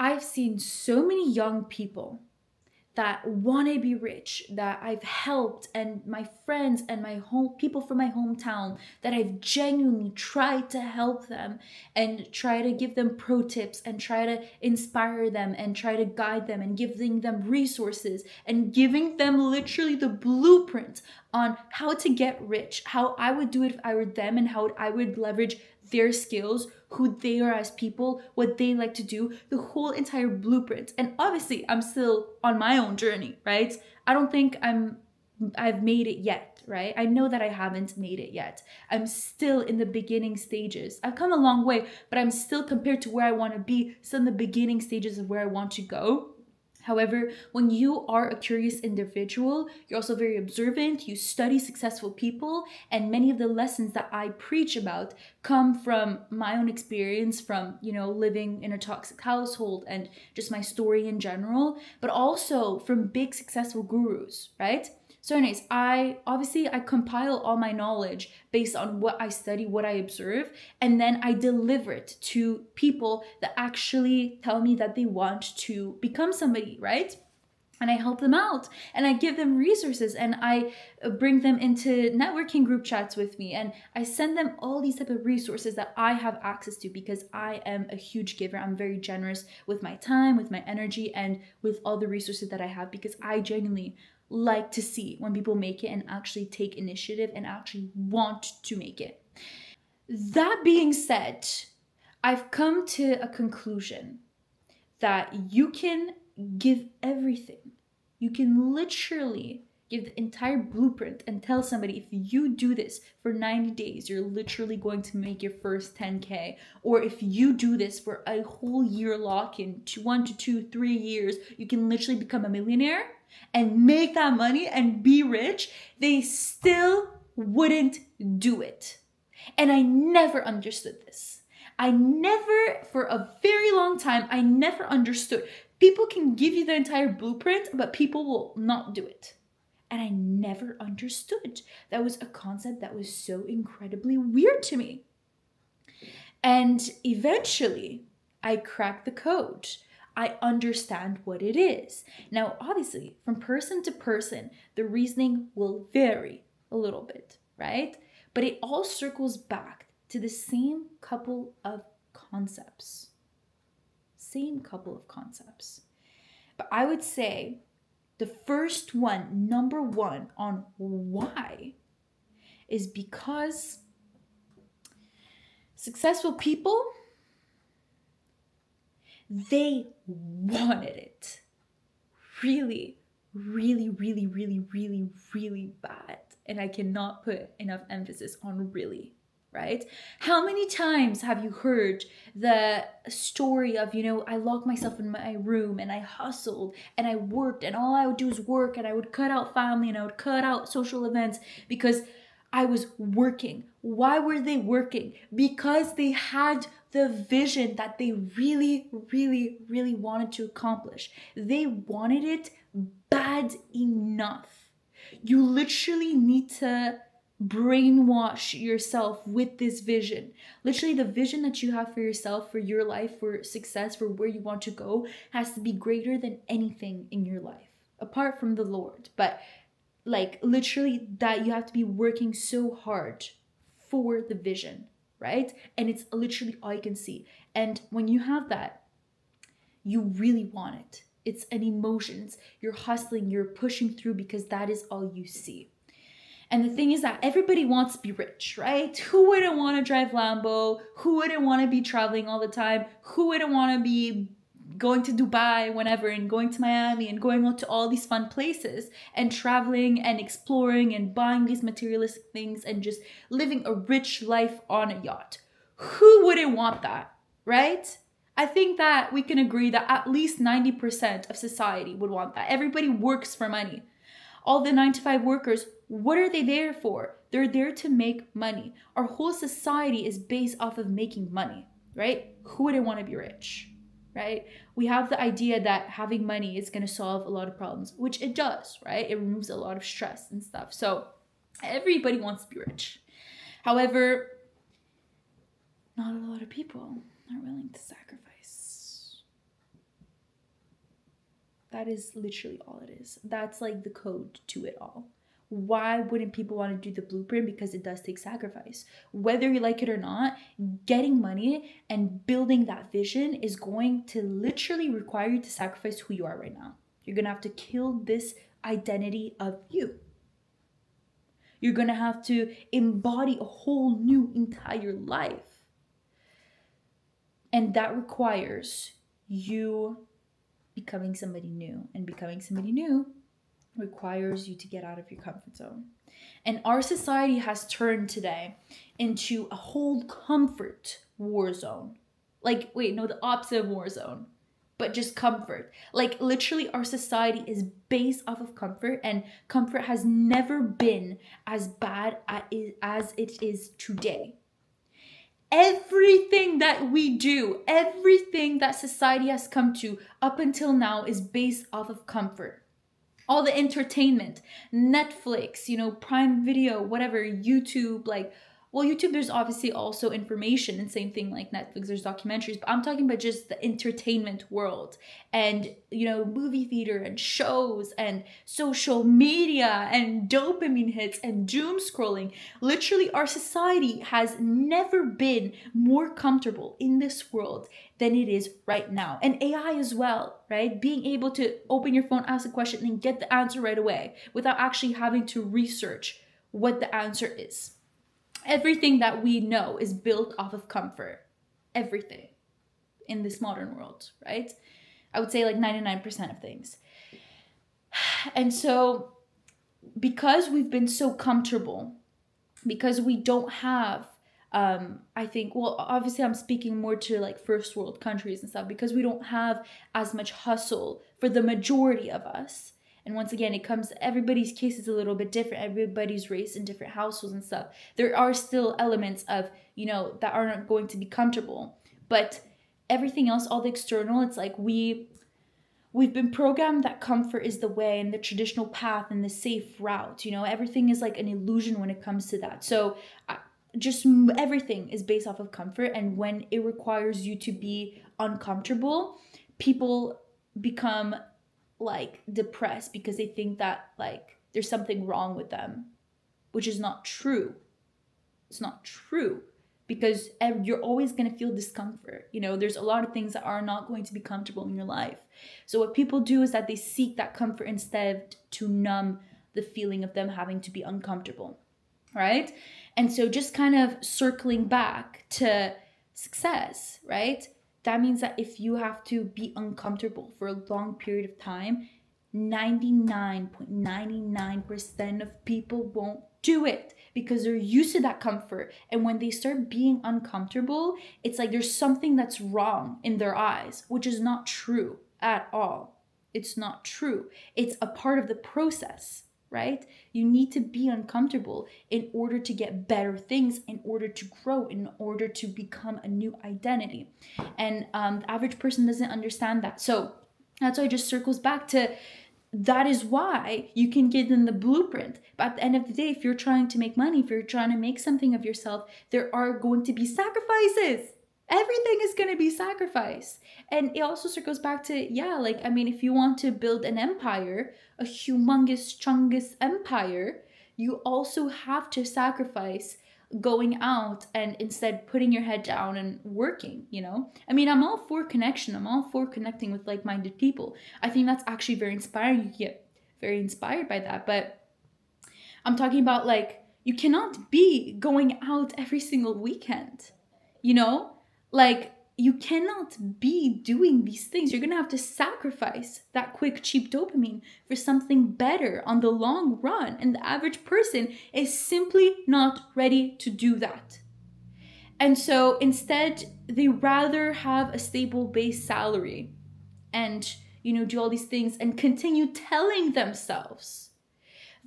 I've seen so many young people that want to be rich, that I've helped, and my friends and my home people from my hometown, that I've genuinely tried to help them and try to give them pro tips and try to inspire them and try to guide them and giving them resources and giving them literally the blueprint on how to get rich, how I would do it if I were them, and how I would leverage their skills, who they are as people, what they like to do, the whole entire blueprint. And obviously, I'm still on my own journey, right? I don't think I've made it yet, right? I know that I haven't made it yet. I'm still in the beginning stages. I've come a long way, but I'm still, compared to where I want to be, still in the beginning stages of where I want to go. However, when you are a curious individual, you're also very observant, you study successful people, and many of the lessons that I preach about come from my own experience, from, living in a toxic household and just my story in general, but also from big successful gurus, right? So anyways, I compile all my knowledge based on what I study, what I observe, and then I deliver it to people that actually tell me that they want to become somebody, right? And I help them out and I give them resources and I bring them into networking group chats with me and I send them all these type of resources that I have access to, because I am a huge giver. I'm very generous with my time, with my energy, and with all the resources that I have, because I genuinely like to see when people make it and actually take initiative and actually want to make it. That being said, I've come to a conclusion that you can give everything. You can literally give the entire blueprint and tell somebody, if you do this for 90 days, you're literally going to make your first 10K. Or if you do this for a whole year lock in, 1 to 2, 3 years, you can literally become a millionaire and make that money and be rich. They still wouldn't do it. And I never understood this. For a very long time, I never understood. People can give you the entire blueprint, but people will not do it. And I never understood. That was a concept that was so incredibly weird to me. And eventually, I cracked the code. I understand what it is. Now, obviously, from person to person, the reasoning will vary a little bit, right? But it all circles back to the same couple of concepts. But I would say the first one, number one on why, is because successful people, they wanted it really, really, really, really, really, really bad. And I cannot put enough emphasis on really, right? How many times have you heard the story of, I locked myself in my room and I hustled and I worked and all I would do is work and I would cut out family and I would cut out social events because I was working. Why were they working? Because they had the vision that they really, really, really wanted to accomplish. They wanted it bad enough. You literally need to brainwash yourself with this vision. Literally, the vision that you have for yourself, for your life, for success, for where you want to go, has to be greater than anything in your life, apart from the Lord. But literally, that you have to be working so hard for the vision, right? And it's literally all you can see. And when you have that, you really want it. It's an emotion. You're hustling, you're pushing through because that is all you see. And the thing is that everybody wants to be rich, right? Who wouldn't want to drive Lambo? Who wouldn't want to be traveling all the time? Who wouldn't want to be going to Dubai whenever and going to Miami and going out to all these fun places and traveling and exploring and buying these materialistic things and just living a rich life on a yacht? Who wouldn't want that, right? I think that we can agree that at least 90% of society would want that. Everybody works for money. All the 9-to-5 workers, what are they there for? They're there to make money. Our whole society is based off of making money, right? Who wouldn't want to be rich, right? We have the idea that having money is going to solve a lot of problems, which it does, right? It removes a lot of stress and stuff. So everybody wants to be rich. However, not a lot of people are willing to sacrifice. That is literally all it is. That's like the code to it all. Why wouldn't people want to do the blueprint? Because it does take sacrifice. Whether you like it or not, getting money and building that vision is going to literally require you to sacrifice who you are right now. You're going to have to kill this identity of you. You're going to have to embody a whole new entire life. And that requires you becoming somebody new. And becoming somebody new requires you to get out of your comfort zone. And our society has turned today into a whole comfort war zone. Like, wait, no, the opposite of war zone, but just comfort. Like, literally, our society is based off of comfort, and comfort has never been as bad as it is today. Everything that we do, everything that society has come to up until now is based off of comfort. All the entertainment, Netflix, Prime Video, whatever, YouTube, YouTube, there's obviously also information, and same thing like Netflix, there's documentaries, but I'm talking about just the entertainment world and, movie theater and shows and social media and dopamine hits and doom scrolling. Literally, our society has never been more comfortable in this world than it is right now. And AI as well, right? Being able to open your phone, ask a question, and get the answer right away without actually having to research what the answer is. Everything that we know is built off of comfort. Everything in this modern world, right? I would say like 99% of things. And so because we've been so comfortable, because we don't have I think, well, obviously I'm speaking more to like first world countries and stuff, because we don't have as much hustle for the majority of us. And once again, it comes, everybody's case is a little bit different. Everybody's raised in different households and stuff. There are still elements of, that aren't going to be comfortable. But everything else, all the external, it's like we've been programmed that comfort is the way and the traditional path and the safe route. Everything is like an illusion when it comes to that. So just everything is based off of comfort. And when it requires you to be uncomfortable, people become like depressed because they think that like there's something wrong with them, which is not true. It's not true, because you're always going to feel discomfort. There's a lot of things that are not going to be comfortable in your life. So what people do is that they seek that comfort instead to numb the feeling of them having to be uncomfortable, right? And so just kind of circling back to success, right? That means that if you have to be uncomfortable for a long period of time, 99.99% of people won't do it because they're used to that comfort. And when they start being uncomfortable, it's like there's something that's wrong in their eyes, which is not true at all. It's not true. It's a part of the process, right? You need to be uncomfortable in order to get better things, in order to grow, in order to become a new identity. And the average person doesn't understand that. So that's why it just circles back to, that is why you can give them the blueprint. But at the end of the day, if you're trying to make money, if you're trying to make something of yourself, there are going to be sacrifices. Everything is going to be sacrifice. And it also circles back to, if you want to build an empire, a humongous, chungus empire, you also have to sacrifice going out and instead putting your head down and working, I'm all for connection. I'm all for connecting with like-minded people. I think that's actually very inspiring. You get very inspired by that. But I'm talking about you cannot be going out every single weekend, you cannot be doing these things. You're going to have to sacrifice that quick, cheap dopamine for something better on the long run. And the average person is simply not ready to do that. And so instead, they rather have a stable base salary and, do all these things and continue telling themselves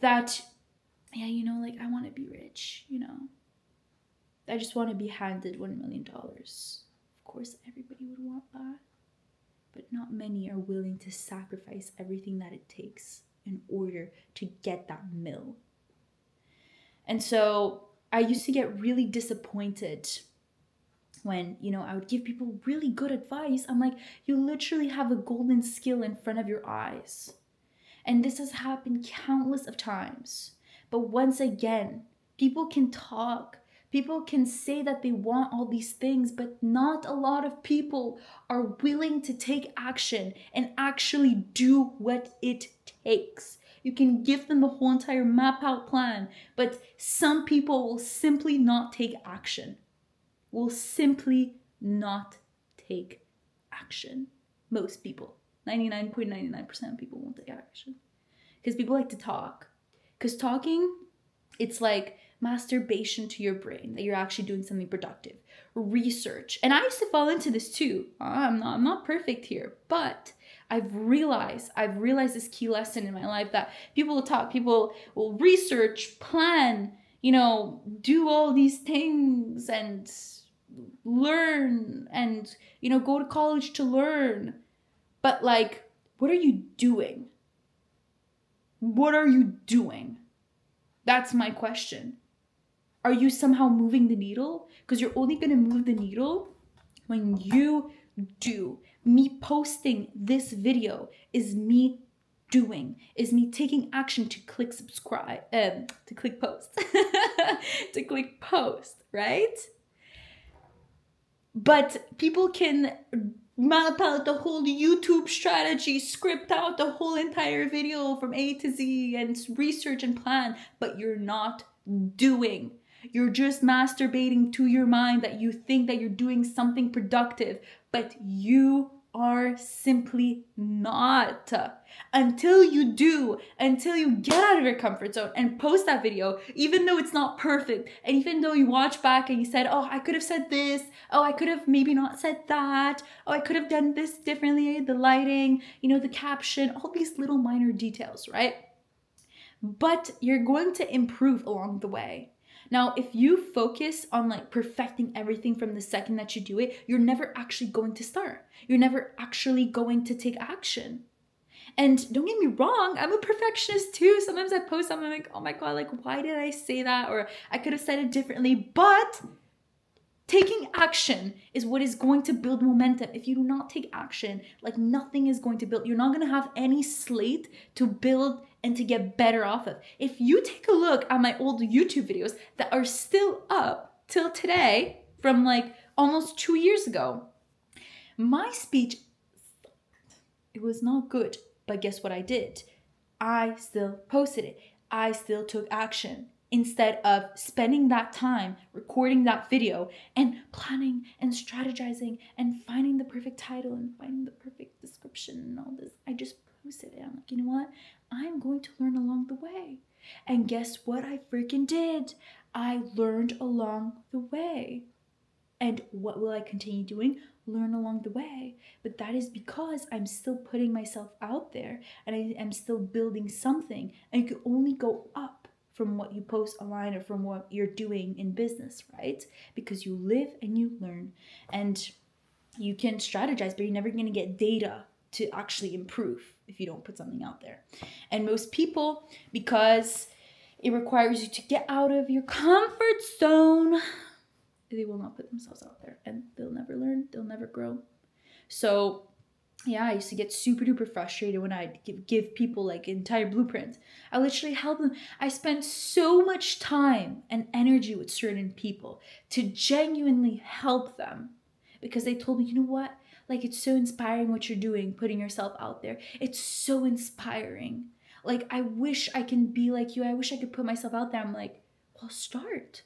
that, I want to be rich, I just want to be handed $1 million. Of course, everybody would want that. But not many are willing to sacrifice everything that it takes in order to get that mill. And so I used to get really disappointed when, I would give people really good advice, I'm like, you literally have a golden skill in front of your eyes. And this has happened countless of times. But once again, people can talk. People can say that they want all these things, but not a lot of people are willing to take action and actually do what it takes. You can give them the whole entire map out plan, but some people will simply not take action. Will simply not take action. Most people. 99.99% of people won't take action. Because people like to talk. Because talking, it's like masturbation to your brain, that you're actually doing something productive. Research. And I used to fall into this too. I'm not perfect here. But I've realized this key lesson in my life that people will talk, people will research, plan, do all these things and learn and, go to college to learn. But like, what are you doing? What are you doing? That's my question. Are you somehow moving the needle? Because you're only going to move the needle when you do. Me posting this video is me doing, is me taking action to click subscribe, to click post, to click post, right? But people can map out the whole YouTube strategy, script out the whole entire video from A to Z and research and plan, but you're not doing. You're just masturbating to your mind that you think that you're doing something productive, but you are simply not. Until you do, until you get out of your comfort zone and post that video, even though it's not perfect, and even though you watch back and you said, oh, I could have said this, oh, I could have maybe not said that, oh, I could have done this differently, the lighting, the caption, all these little minor details, right? But you're going to improve along the way. Now, if you focus on like perfecting everything from the second that you do it, you're never actually going to start. You're never actually going to take action. And don't get me wrong, I'm a perfectionist too. Sometimes I post something like, oh my God, like, why did I say that? Or I could have said it differently. But taking action is what is going to build momentum. If you do not take action, like nothing is going to build. You're not going to have any slate to build and to get better off of. If you take a look at my old YouTube videos that are still up till today, from like almost 2 years ago, my speech, it was not good. But guess what I did? I still posted it. I still took action. Instead of spending that time recording that video and planning and strategizing and finding the perfect title and finding the perfect description and all this, I just posted it. I'm like, you know what? I'm going to learn along the way. And guess what I freaking did? I learned along the way. And what will I continue doing? Learn along the way. But that is because I'm still putting myself out there and I am still building something. And you can only go up from what you post online or from what you're doing in business, right? Because you live and you learn and you can strategize, but you're never going to get data to actually improve if you don't put something out there. And most people, because it requires you to get out of your comfort zone, they will not put themselves out there and they'll never learn, they'll never grow. So yeah, I used to get super duper frustrated when I give people like entire blueprints. I literally help them. I spent so much time and energy with certain people to genuinely help them because they told me, you know what? Like, it's so inspiring what you're doing, putting yourself out there. It's so inspiring. Like, I wish I can be like you. I wish I could put myself out there. I'm like, well, start.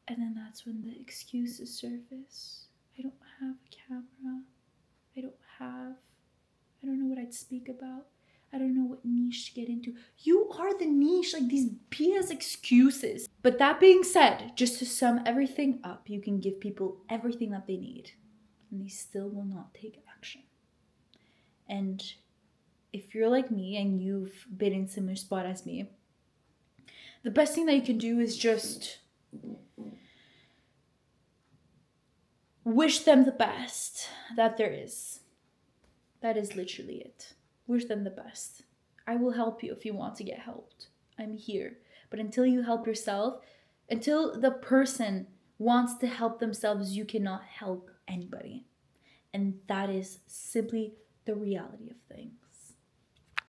And then that's when the excuses surface. I don't have a camera. I don't know what I'd speak about. I don't know what niche to get into. You are the niche, like these BS excuses. But that being said, just to sum everything up, you can give people everything that they need and they still will not take action. And if you're like me and you've been in a similar spot as me, the best thing that you can do is just wish them the best that there is. That is literally it. Wish them the best. I will help you if you want to get helped. I'm here. But until you help yourself, until the person wants to help themselves, you cannot help anybody. And that is simply the reality of things.